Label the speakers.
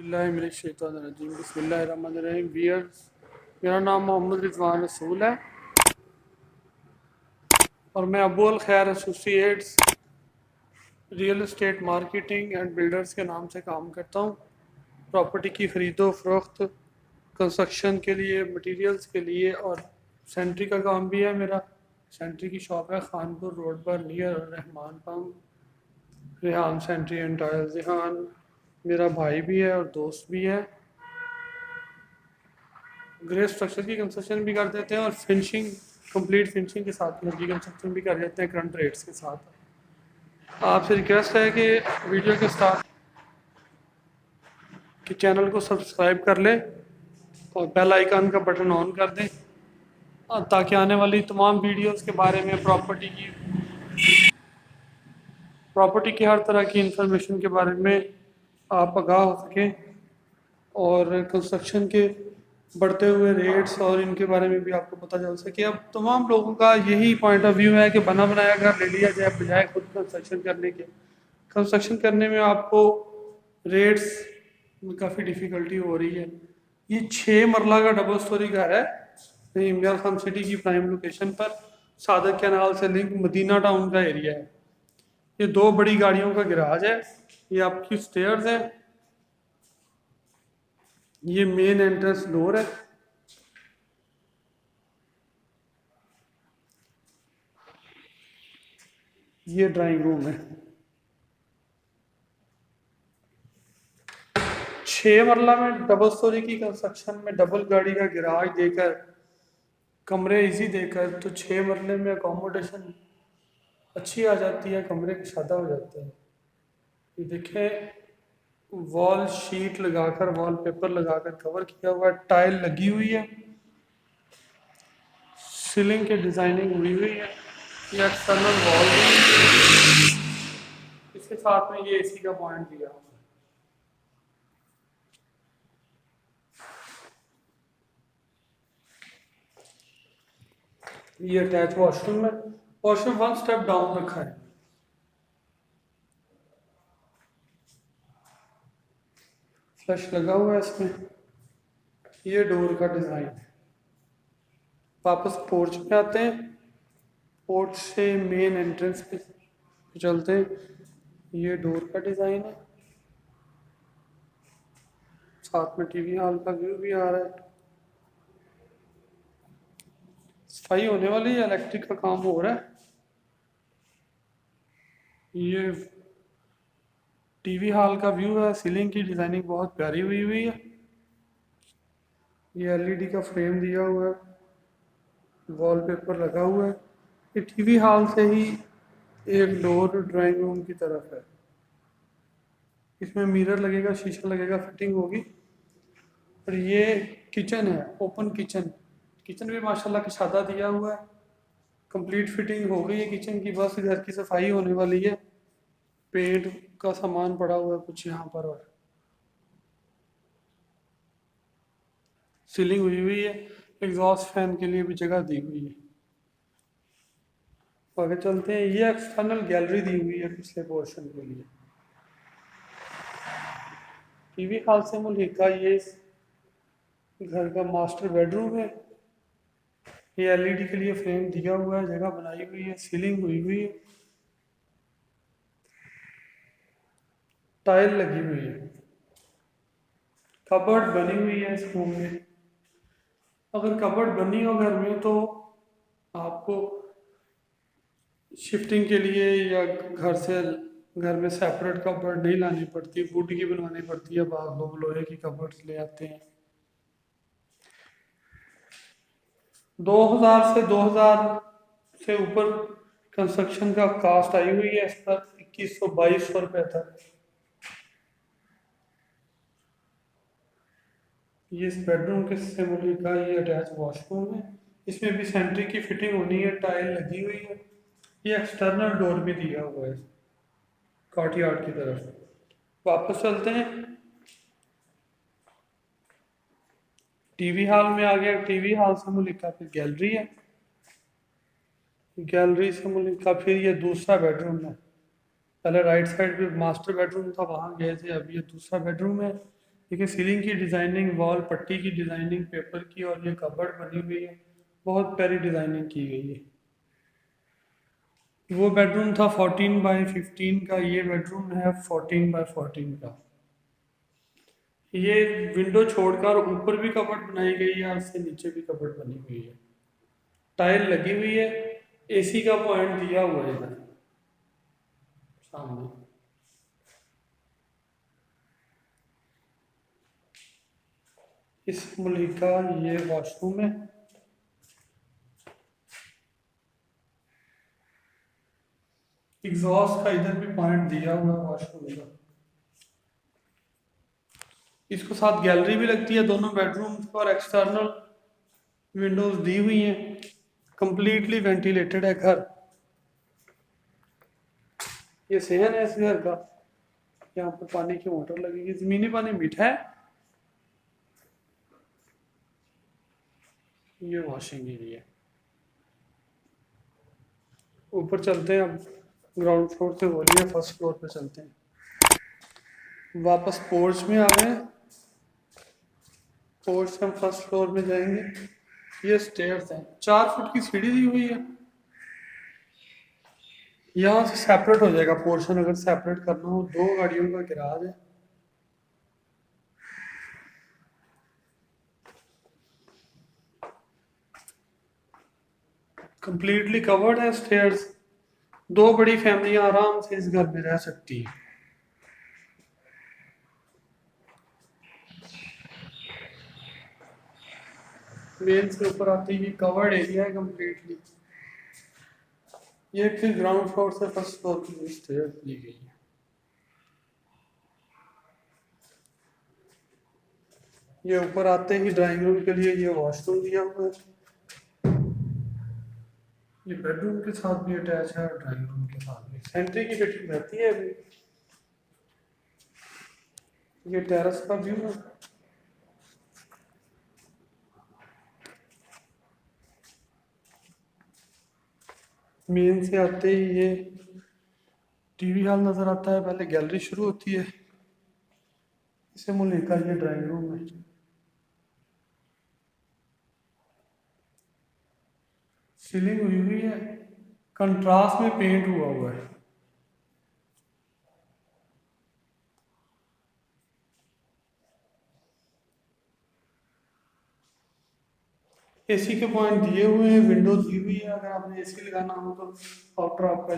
Speaker 1: बिस्मिल्लाहिर्रहमानिर्रहीम वियर्स। मेरा नाम मोहम्मद रिजवान रसूल है और मैं अबुल खैर associates real estate marketing and builders के नाम से काम करता हूँ। प्रॉपर्टी की ख़रीदो फरोख्त, कंस्ट्रक्शन के लिए, मटेरियल्स के लिए और सेंट्री का काम भी है मेरा। सेंट्री की शॉप है खानपुर रोड पर near Rehman pump, Rehan sanitary and tiles. Rehan मेरा भाई भी है और दोस्त भी है। ग्रे स्ट्रक्चर की कंस्ट्रक्शन भी कर देते हैं और फिनिशिंग, कंप्लीट फिनिशिंग के साथ लगी कंस्ट्रक्शन भी कर देते हैं करंट रेट्स के साथ। आपसे रिक्वेस्ट है कि वीडियो के स्टार्ट कि चैनल को सब्सक्राइब कर लें और बेल आइकन का बटन ऑन कर दें ताकि आने वाली तमाम वीडियोस के बारे में प्रॉपर्टी की हर तरह की इंफॉर्मेशन के बारे में आप आगाह हो सकें और कंस्ट्रक्शन के बढ़ते हुए रेट्स और इनके बारे में भी आपको पता चल सके। अब तमाम लोगों का यही पॉइंट ऑफ व्यू है कि बना बनाया घर ले लिया जाए बजाय खुद कंस्ट्रक्शन करने के। कंस्ट्रक्शन करने में आपको रेट्स में काफ़ी डिफ़िकल्टी हो रही है। ये 6 मरला का डबल स्टोरी घर है इमरान खान सिटी की प्राइम लोकेशन पर, सादक कैनाल से लिंक मदीना टाउन का एरिया है। ये 2 बड़ी गाड़ियों का गैराज है, ये आपकी स्टेयर्स है, ये मेन एंट्रेंस डोर है। ये ड्राइंग रूम है। 6 मरला में डबल स्टोरी की कंस्ट्रक्शन में डबल गाड़ी का गैराज देकर, कमरे इजी देकर, तो 6 मरले में अकोमोडेशन अच्छी आ जाती है, कमरे सादा हो जाते हैं। ये देखें, वॉल शीट लगाकर, वॉल पेपर लगाकर कवर किया हुआ है, टाइल लगी हुई है, सीलिंग की डिजाइनिंग हुई हुई है, ये एक्सटर्नल वॉल भी, इसके साथ में ये एसी का पॉइंट दिया हुआ है। ये अटैच वॉशरूम है, वॉशरूम 1 स्टेप डाउन रखा है। फ्लश लगा हुआ है इसमें। ये डोर का डिजाइन है। वापस पोर्च पे आते हैं, पोर्च से मेन एंट्रेंस पे चलते हैं। ये डोर का डिजाइन है, साथ में टीवी हॉल का व्यू भी आ रहा है। सफाई होने वाली है, इलेक्ट्रिक का काम हो रहा है। ये टीवी हॉल का व्यू है, सीलिंग की डिजाइनिंग बहुत प्यारी हुई हुई है। ये एलईडी का फ्रेम दिया हुआ है, वॉलपेपर लगा हुआ है। ये टीवी हॉल से ही एक डोर ड्राइंग रूम की तरफ है। इसमें मिरर लगेगा, शीशा लगेगा, फिटिंग होगी। और ये किचन है, ओपन किचन। किचन भी माशाल्लाह की सादा दिया हुआ है, कंप्लीट फिटिंग हो गई है किचन की, बस घर की सफाई होने वाली है। पेंट का सामान पड़ा हुआ है कुछ यहाँ पर और सीलिंग हुई हुई है, एग्जॉस्ट फैन के लिए भी जगह दी हुई है। आगे चलते हैं, ये एक्सटर्नल गैलरी दी हुई है पिछले पोर्शन के लिए। टीवी हॉल से मुल्हिका ये घर का मास्टर बेडरूम है। ये एलईडी के लिए फ्रेम दिया हुआ है, जगह बनाई हुई है, सीलिंग हुई हुई है, टाइल लगी हुई है, कबर्ड बनी हुई है इस रूम में। अगर कबर्ड बनी हो घर में तो आपको शिफ्टिंग के लिए या घर में सेपरेट कबर्ड नहीं लानी पड़ती, वुड की बनवानी पड़ती है। बाद लोग लोहे की कबर्ड ले आते हैं। 2000 से 2000 से ऊपर कंस्ट्रक्शन का कास्ट आई हुई है इस पर, 2100-2200 रुपये तक। ये इस बेडरूम के से मुझे का ये अटैच वॉशरूम है, इसमें भी सेंट्री की फिटिंग होनी है, टाइल लगी हुई है। ये एक्सटर्नल डोर भी दिया हुआ है कॉर्टयार्ड की तरफ। वापस चलते हैं, टीवी हॉल में आ गया। टीवी हॉल से मुल्का फिर गैलरी है, गैलरी से मुल्का फिर ये दूसरा बेडरूम है। पहले राइट साइड पे मास्टर बेडरूम था, वहाँ गए थे, अब ये दूसरा बेडरूम है। देखिए सीलिंग की डिज़ाइनिंग, वॉल पट्टी की डिज़ाइनिंग पेपर की, और ये कबर्ड बनी हुई है, बहुत प्यारी डिज़ाइनिंग की गई है। वो बेडरूम था 14 बाई 15 का, ये बेडरूम है 14 बाई 14 का। ये विंडो छोड़कर ऊपर भी कबर्ड बनाई गई है और उससे नीचे भी कबर्ड बनी हुई है। टाइल लगी हुई है, एसी का पॉइंट दिया हुआ है इधर सामने। इस मुल्क का ये वॉशरूम है। एग्जॉस्ट का इधर भी पॉइंट दिया हुआ है वॉशरूम का। इसको साथ गैलरी भी लगती है दोनों बेडरूम और एक्सटर्नल विंडोज दी हुई हैं। कंप्लीटली वेंटिलेटेड है घर। ये सहन है इस घर का। यहाँ पर पानी की मोटर लगेगी। जमीनी पानी मीठा है। ये वॉशिंग एरिया। ऊपर चलते हैं अब। ग्राउंड फ्लोर से हो रही है, फर्स्ट फ्लोर पे चलते हैं। वापस पोर्च में आ गए। पोर्च से हम फर्स्ट फ्लोर में जाएंगे। ये स्टेयर्स हैं, 4 फुट की सीढ़ी दी हुई है। यहाँ से सेपरेट हो जाएगा पोर्शन, अगर सेपरेट करना हो। 2 गाड़ियों का गैराज है। कंप्लीटली कवर्ड है स्टेयर्स। 2 बड़ी फैमिलियां आराम से इस घर में रह सकती हैं। मेन से ऊपर आते ही कवर्ड एरिया है कंप्लीटली। ये फिर ग्राउंड फ्लोर से फर्स्ट फ्लोर की लिए स्टेयर्स दी गई है। ये ऊपर आते ही ड्राइंग रूम के लिए ये वॉशरूम दिया हुआ है। ये बेडरूम के साथ भी अटैच है और ड्राइंग रूम के साथ भी। सेंट्री की फिटिंग रहती है अभी। ये टेरेस का व्यू है। मेन से आते ही ये टीवी हॉल नजर आता है। पहले गैलरी शुरू होती है। इसे मुंह लेकर ये ड्राइंग रूम है। सीलिंग हुई हुई है, कंट्रास्ट में पेंट हुआ हुआ है। एसी के पॉइंट दिए हुए हैं, विंडो दी हुई है। अगर आपने एसी लगाना हो तो आउटर आपका